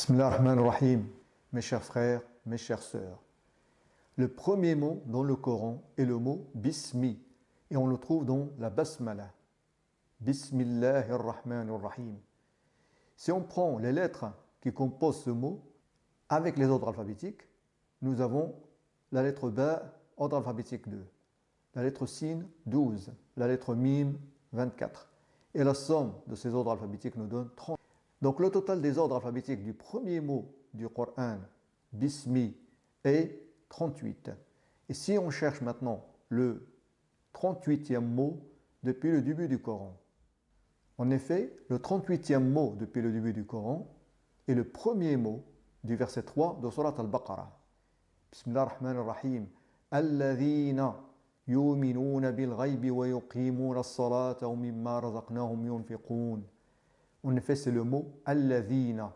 Bismillah ar-Rahman ar-Rahim, mes chers frères, mes chères sœurs. Le premier mot dans le Coran est le mot Bismi et on le trouve dans la Basmala. Bismillah ar-Rahman ar-Rahim. Si on prend les lettres qui composent ce mot avec les ordres alphabétiques, nous avons la lettre Ba, ordre alphabétique 2, la lettre Sin, 12, la lettre Mim, 24. Et la somme de ces ordres alphabétiques nous donne 30. Donc le total des ordres alphabétiques du premier mot du Coran, Bismi, est 38. Et si on cherche maintenant le 38e mot depuis le début du Coran, en effet, le 38e mot depuis le début du Coran est le premier mot du verset 3 de Surat Al-Baqarah. Bismillah ar-Rahman ar-Rahim. Alladhina yu'minuna bil-ghaybi wa yuqimuna as-salata wa mimma razaqnahum yunfiqun. En effet, c'est le mot Alladhina.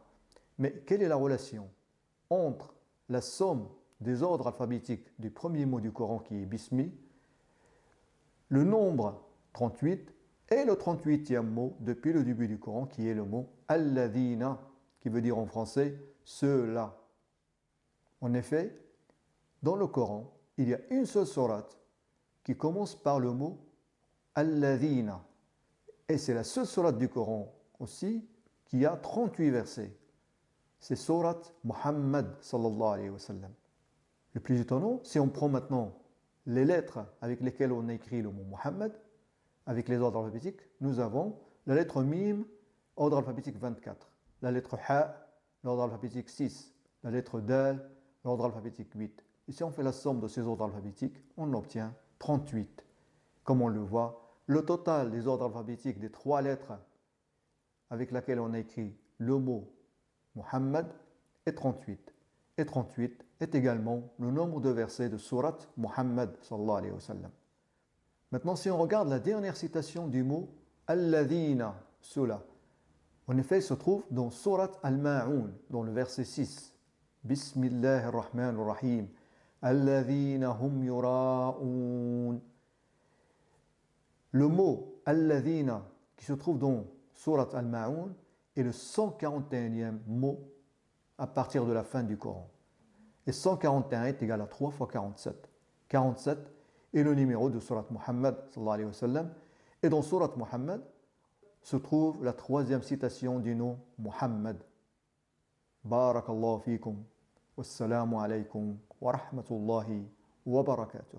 Mais quelle est la relation entre la somme des ordres alphabétiques du premier mot du Coran qui est Bismi, le nombre 38 et le 38e mot depuis le début du Coran qui est le mot Alladhina, qui veut dire en français ceux-là. En effet, dans le Coran, il y a une seule sourate qui commence par le mot Alladhina. Et c'est la seule sourate du Coran aussi qui a 38 versets. C'est Surat Muhammad sallallahu alayhi wa sallam. Le plus étonnant, si on prend maintenant les lettres avec lesquelles on a écrit le mot Muhammad, avec les ordres alphabétiques, nous avons la lettre Mim, ordre alphabétique 24, la lettre Ha, l'ordre alphabétique 6, la lettre Dal, l'ordre alphabétique 8. Et si on fait la somme de ces ordres alphabétiques, on obtient 38. Comme on le voit, le total des ordres alphabétiques des trois lettres avec laquelle on a écrit le mot Muhammad est 38. Et 38 est également le nombre de versets de Surat Muhammad sallallahu alayhi wa sallam. Maintenant, si on regarde la dernière citation du mot Alladhina, ceux-là, en effet, il se trouve dans Surat Al-Ma'un, dans le verset 6. Bismillah ar-Rahman ar-Rahim. Alladhina hum yura'un. Le mot Alladhina, qui se trouve dans Surat Al-Ma'un, est le 141e mot à partir de la fin du Coran. Et 141 est égal à 3 fois 47. 47 est le numéro de Surat Muhammad sallallahu alayhi wa sallam. Et dans Surat Muhammad se trouve la troisième citation du nom Muhammad. Barakallahu fikum. Wassalamu alaykum wa rahmatullahi wa barakatuh.